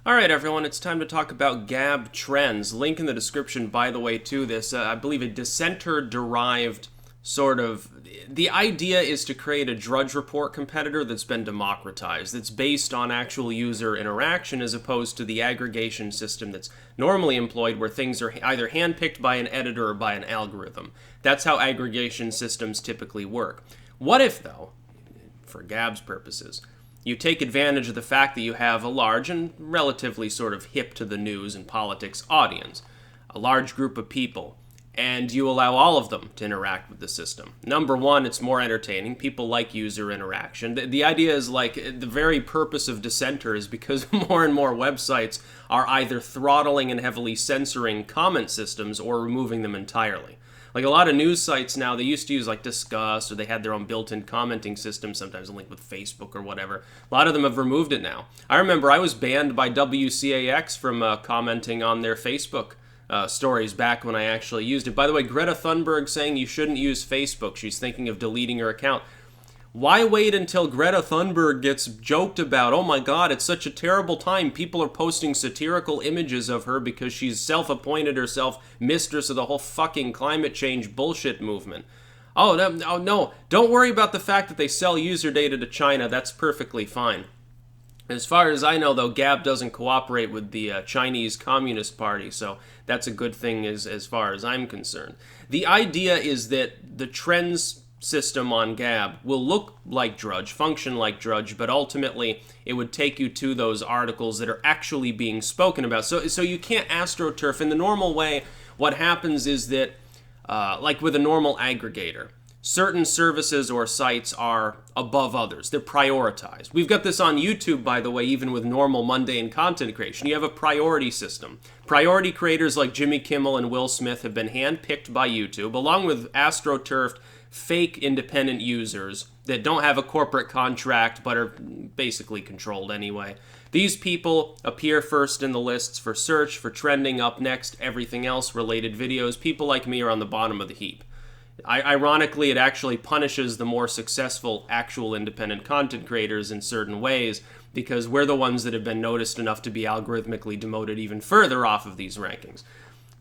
Alright everyone, it's time to talk about Gab trends. Link in the description, by the way, to this, I believe a dissenter-derived sort of... The idea is to create a Drudge report competitor that's been democratized, that's based on actual user interaction as opposed to the aggregation system that's normally employed where things are either handpicked by an editor or by an algorithm. That's how aggregation systems typically work. What if, though, for Gab's purposes, you take advantage of the fact that you have a large and relatively sort of hip to the news and politics audience, a large group of people, and you allow all of them to interact with the system. Number one, it's more entertaining. People like user interaction. The idea is like the very purpose of Dissenter is because more and more websites are either throttling and heavily censoring comment systems or removing them entirely. Like a lot of news sites now, they used to use like Disqus, or they had their own built-in commenting system, sometimes a link with Facebook or whatever. A lot of them have removed it now. I remember I was banned by WCAX from commenting on their Facebook stories back when I actually used it. By the way, Greta Thunberg saying you shouldn't use Facebook. She's thinking of deleting her account. Why wait until Greta Thunberg gets joked about? Oh my god, it's such a terrible time. People are posting satirical images of her because she's self-appointed herself mistress of the whole fucking climate change bullshit movement. Oh no, don't worry about the fact that they sell user data to China. That's perfectly fine. As far as I know, though, Gab doesn't cooperate with the Chinese Communist Party, so that's a good thing as far as I'm concerned. The idea is that the trends system on Gab will look like Drudge, function like Drudge, but ultimately it would take you to those articles that are actually being spoken about. So you can't astroturf. In the normal way, what happens is that, like with a normal aggregator, certain services or sites are above others. They're prioritized. We've got this on YouTube, by the way, even with normal mundane content creation. You have a priority system. Priority creators like Jimmy Kimmel and Will Smith have been handpicked by YouTube, along with astroturfed fake independent users that don't have a corporate contract but are basically controlled anyway. These people appear first in the lists for search, for trending, up next, everything else, related videos. People like me are on the bottom of the heap. Ironically, it actually punishes the more successful actual independent content creators in certain ways because we're the ones that have been noticed enough to be algorithmically demoted even further off of these rankings.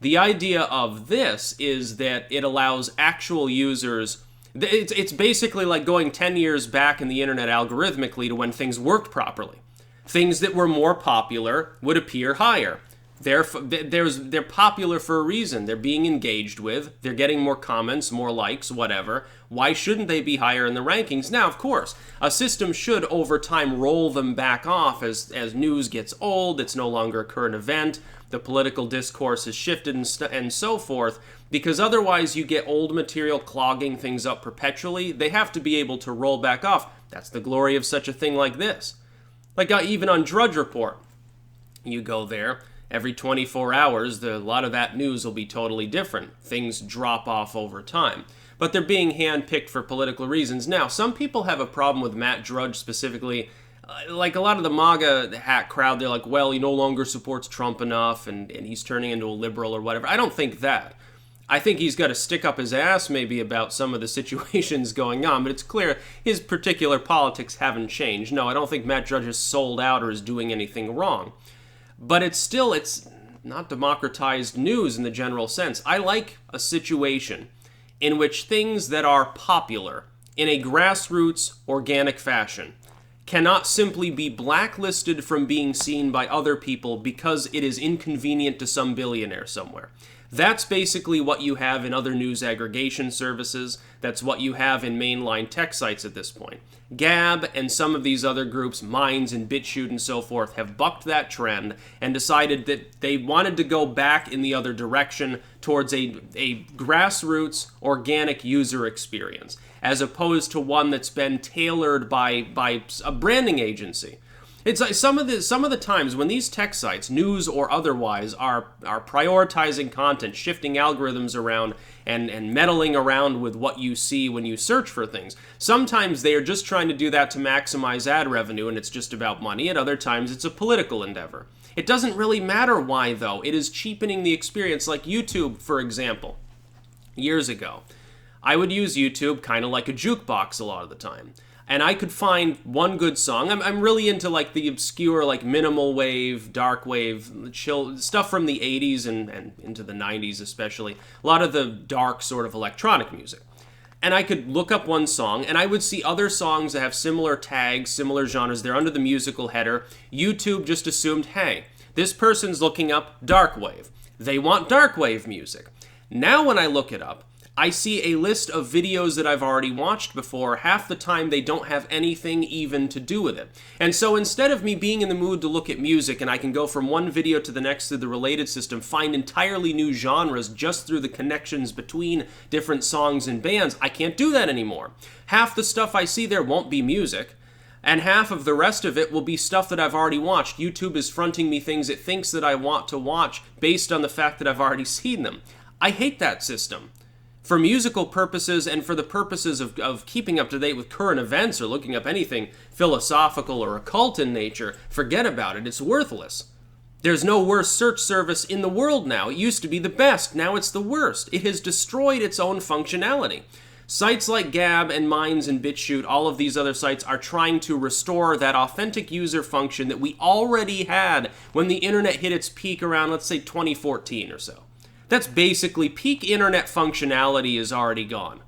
The idea of this is that it allows actual users... It's basically like going 10 years back in the internet algorithmically to when things worked properly. Things that were more popular would appear higher. They're popular for a reason. They're being engaged with. They're getting more comments, more likes, whatever. Why shouldn't they be higher in the rankings? Now, of course, a system should over time roll them back off as news gets old. It's no longer a current event. The political discourse has shifted and so forth. Because otherwise you get old material clogging things up perpetually. They have to be able to roll back off. That's the glory of such a thing like this. Like even on Drudge Report, you go there. Every 24 hours, a lot of that news will be totally different. Things drop off over time. But they're being handpicked for political reasons. Now, some people have a problem with Matt Drudge specifically. Like a lot of the MAGA hack crowd, they're like, well, he no longer supports Trump enough and he's turning into a liberal or whatever. I don't think that. I think he's got to stick up his ass maybe about some of the situations going on, but it's clear his particular politics haven't changed. No, I don't think Matt Drudge is sold out or is doing anything wrong. But it's not democratized news in the general sense. I like a situation in which things that are popular in a grassroots, organic fashion cannot simply be blacklisted from being seen by other people because it is inconvenient to some billionaire somewhere. That's basically what you have in other news aggregation services. That's what you have in mainline tech sites at this point. Gab and some of these other groups, Minds and BitChute and so forth, have bucked that trend and decided that they wanted to go back in the other direction towards a grassroots, organic user experience, as opposed to one that's been tailored by a branding agency. It's like some of the times when these tech sites, news or otherwise, are prioritizing content, shifting algorithms around, and meddling around with what you see when you search for things. Sometimes they are just trying to do that to maximize ad revenue, and it's just about money. At other times, it's a political endeavor. It doesn't really matter why, though. It is cheapening the experience, like YouTube, for example. Years ago, I would use YouTube kind of like a jukebox a lot of the time. and I could find one good song. I'm really into like the obscure, like minimal wave, dark wave, chill stuff from the 80s and into the 90s especially. A lot of the dark sort of electronic music. And I could look up one song, and I would see other songs that have similar tags, similar genres. They're under the musical header. YouTube just assumed, hey, this person's looking up dark wave. They want dark wave music. Now when I look it up, I see a list of videos that I've already watched before. Half the time they don't have anything even to do with it. And so instead of me being in the mood to look at music and I can go from one video to the next through the related system, find entirely new genres just through the connections between different songs and bands, I can't do that anymore. Half the stuff I see there won't be music, and half of the rest of it will be stuff that I've already watched. YouTube is fronting me things it thinks that I want to watch based on the fact that I've already seen them. I hate that system. For musical purposes and for the purposes of keeping up to date with current events or looking up anything philosophical or occult in nature, forget about it. It's worthless. There's no worse search service in the world now. It used to be the best. Now it's the worst. It has destroyed its own functionality. Sites like Gab and Minds and BitChute, all of these other sites are trying to restore that authentic user function that we already had when the internet hit its peak around, let's say, 2014 or so. That's basically peak internet functionality is already gone.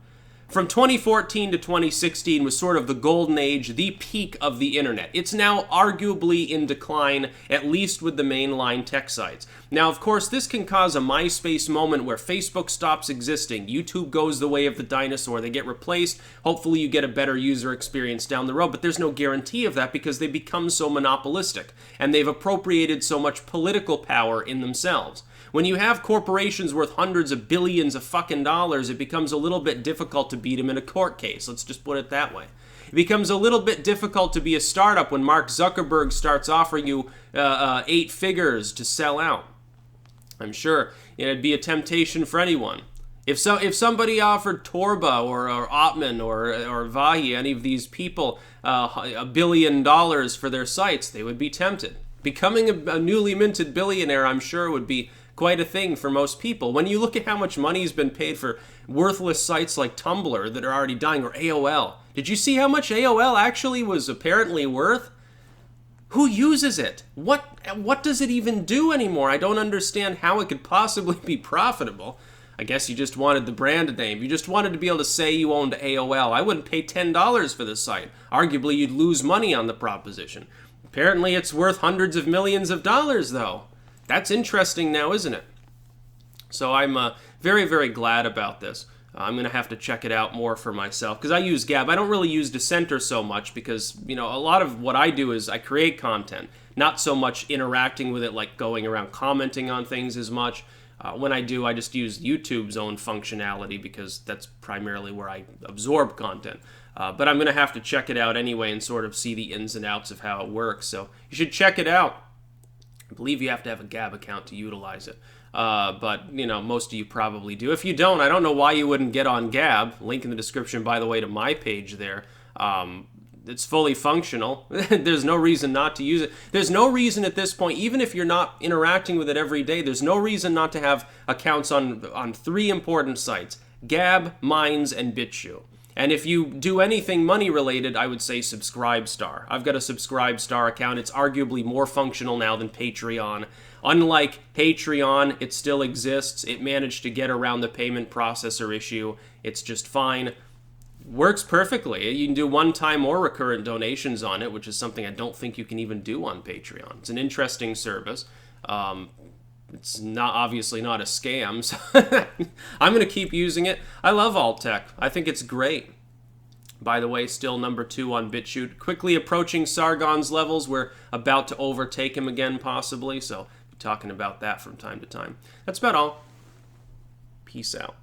From 2014 to 2016 was sort of the golden age, the peak of the internet. It's now arguably in decline, at least with the mainline tech sites. Now, of course, this can cause a MySpace moment where Facebook stops existing, YouTube goes the way of the dinosaur, they get replaced, hopefully you get a better user experience down the road, but there's no guarantee of that because they become so monopolistic, and they've appropriated so much political power in themselves. When you have corporations worth hundreds of billions of fucking dollars, it becomes a little bit difficult to beat them in a court case. Let's just put it that way. It becomes a little bit difficult to be a startup when Mark Zuckerberg starts offering you 8 figures to sell out. I'm sure it'd be a temptation for anyone. If somebody offered Torba or Ottman or Vahi, any of these people, $1 billion for their sites, they would be tempted. Becoming a newly minted billionaire, I'm sure, would be quite a thing for most people. When you look at how much money has been paid for worthless sites like Tumblr that are already dying, or AOL. Did you see how much AOL actually was apparently worth? Who uses it? What does it even do anymore? I don't understand how it could possibly be profitable. I guess you just wanted the brand name. You just wanted to be able to say you owned AOL. I wouldn't pay $10 for this site. Arguably, you'd lose money on the proposition. Apparently, it's worth hundreds of millions of dollars, though. That's interesting now, isn't it? So I'm very, very glad about this. I'm going to have to check it out more for myself because I use Gab. I don't really use Dissenter so much because, a lot of what I do is I create content, not so much interacting with it like going around commenting on things as much. When I do, I just use YouTube's own functionality because that's primarily where I absorb content. But I'm going to have to check it out anyway and sort of see the ins and outs of how it works. So you should check it out. I believe you have to have a Gab account to utilize it. But, most of you probably do. If you don't, I don't know why you wouldn't get on Gab. Link in the description, by the way, to my page there. It's fully functional. There's no reason not to use it. There's no reason at this point, even if you're not interacting with it every day, there's no reason not to have accounts on 3 important sites. Gab, Minds, and BitChute. And if you do anything money-related, I would say Subscribestar. I've got a Subscribestar account. It's arguably more functional now than Patreon. Unlike Patreon, it still exists. It managed to get around the payment processor issue. It's just fine. Works perfectly. You can do one-time or recurrent donations on it, which is something I don't think you can even do on Patreon. It's an interesting service. It's obviously not a scam, so I'm going to keep using it. I love alt-tech. I think it's great. By the way, still number 2 on BitChute. Quickly approaching Sargon's levels. We're about to overtake him again, possibly, so we'll be talking about that from time to time. That's about all. Peace out.